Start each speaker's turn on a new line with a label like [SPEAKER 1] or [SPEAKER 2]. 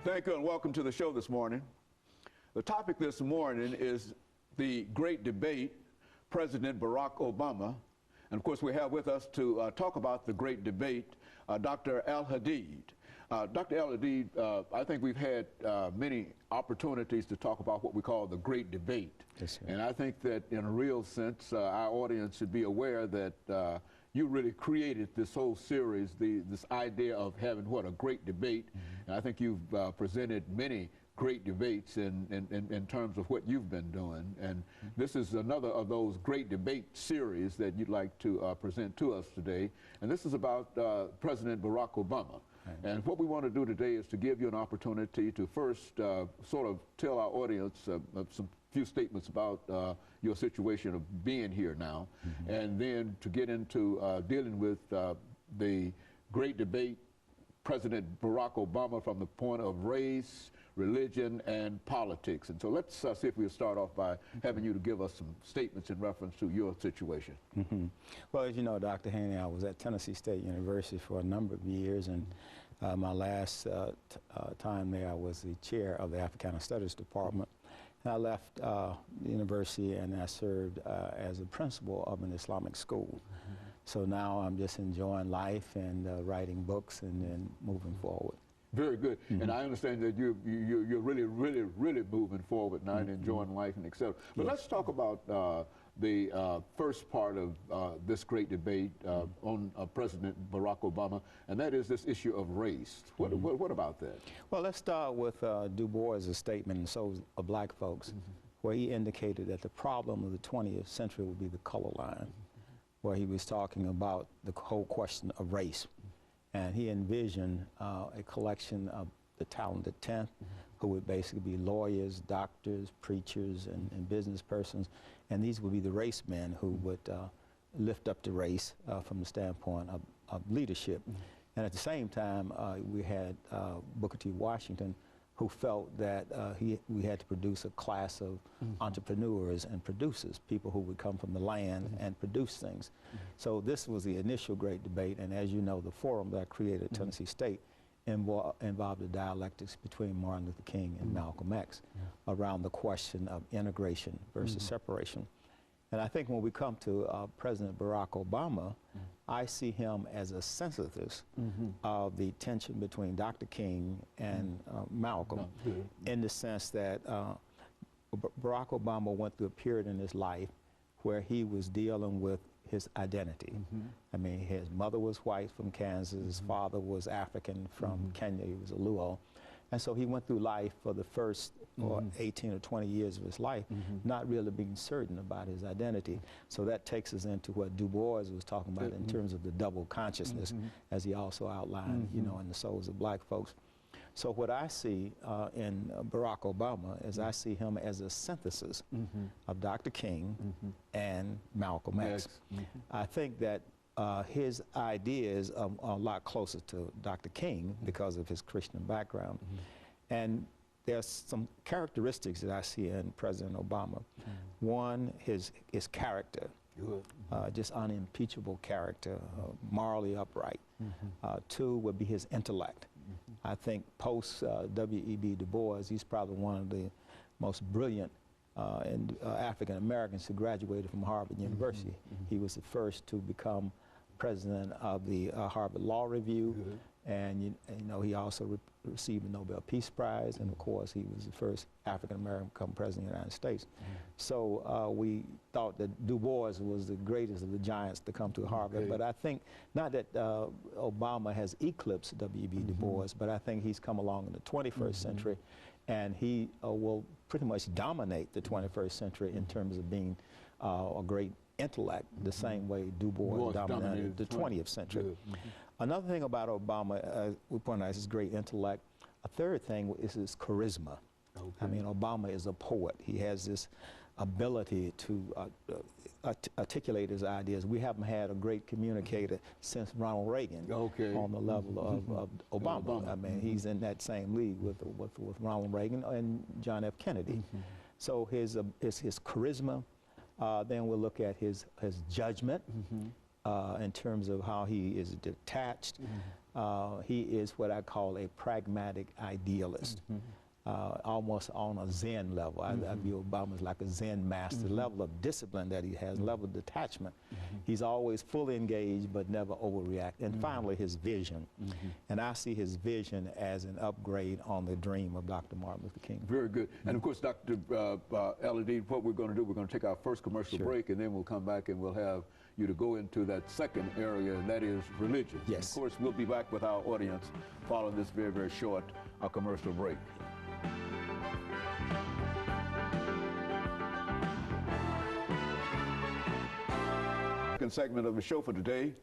[SPEAKER 1] Thank you and welcome to the show this morning. The topic this morning is the great debate, President Barack Obama. And of course we have with us to talk about the great debate, Dr. AAl-Hadid. Dr. AAl-Hadid, I think we've had many opportunities to talk about what we call the great debate.
[SPEAKER 2] Yes, sir.
[SPEAKER 1] And I think that in a real sense, our audience should be aware that you really created this whole series, this idea of having what a great debate. And I think you've presented many great debates in terms of what you've been doing. And this is another of those great debate series that you'd like to present to us today. And this is about President Barack Obama. And what we want to do today is to give you an opportunity to first sort of tell our audience some few statements about your situation of being here now, and then to get into dealing with the great debate, President Barack Obama, from the point of race, religion, and politics. And so let's see if we'll start off by having you to give us some statements in reference to your situation.
[SPEAKER 2] Well, as you know, Dr. Haney, I was at Tennessee State University for a number of years, and my last time there, I was the chair of the Africana Studies Department. And I left the university and I served as a principal of an Islamic school. So now I'm just enjoying life and writing books and then moving forward.
[SPEAKER 1] Very good. And I understand that you're really moving forward now and enjoying life and et cetera. But let's talk about the first part of this great debate on President Barack Obama, and that is this issue of race. What about that?
[SPEAKER 2] Well, let's start with Du Bois' statement, and so of black folks, where he indicated that the problem of the 20th century would be the color line, where he was talking about the whole question of race. And he envisioned a collection of the talented 10th, who would basically be lawyers, doctors, preachers, and business persons. And these would be the race men who would lift up the race from the standpoint of leadership. And at the same time, we had Booker T. Washington, who felt that we had to produce a class of entrepreneurs and producers, people who would come from the land and produce things. So this was the initial great debate, and as you know, the forum that I created at Tennessee State involved the dialectics between Martin Luther King and Malcolm X around the question of integration versus separation. And I think when we come to President Barack Obama, I see him as a synthesis of the tension between Dr. King and Malcolm, in the sense that Barack Obama went through a period in his life where he was dealing with his identity. I mean, his mother was white from Kansas, his father was African from Kenya, he was a Luo. And so he went through life for the first 18 or 20 years of his life, not really being certain about his identity. So that takes us into what Du Bois was talking about in terms of the double consciousness, as he also outlined, you know, in the souls of black folks. So what I see in Barack Obama is I see him as a synthesis of Dr. King and Malcolm X. I think that his ideas are a lot closer to Dr. King because of his Christian background. And there's some characteristics that I see in President Obama. One, his character, just unimpeachable character, morally upright. Two would be his intellect. I think post W.E.B. Du Bois, he's probably one of the most brilliant African Americans who graduated from Harvard University. He was the first to become president of the Harvard Law Review, and you know, he also received the Nobel Peace Prize, and of course he was the first African American to become president of the United States. So we thought that Du Bois was the greatest of the giants to come to Harvard, but I think not that Obama has eclipsed W.E.B. Du Bois, but I think he's come along in the 21st century, and he will pretty much dominate the 21st century in terms of being a great intellect, the same way Du Bois dominated the 20th century. Another thing about Obama, we point out his great intellect. A third thing is his charisma. I mean, Obama is a poet. He has this ability to articulate his ideas. We haven't had a great communicator since Ronald Reagan on the level of Obama. I mean, he's in that same league with Ronald Reagan and John F. Kennedy. So his charisma. Then we'll look at his judgment, in terms of how he is detached. He is what I call a pragmatic idealist. Almost on a Zen level. I view Obama as like a Zen master. The level of discipline that he has, level of detachment. He's always fully engaged but never overreact. And finally, his vision. And I see his vision as an upgrade on the dream of Dr. Martin Luther King.
[SPEAKER 1] Very good. And of course, Dr. AAl-Hadid, what we're going to do, we're going to take our first commercial break, and then we'll come back and we'll have you to go into that second area, and that is religion.
[SPEAKER 2] Yes.
[SPEAKER 1] Of course, we'll be back with our audience following this very, very short commercial break. Second segment of the show for today,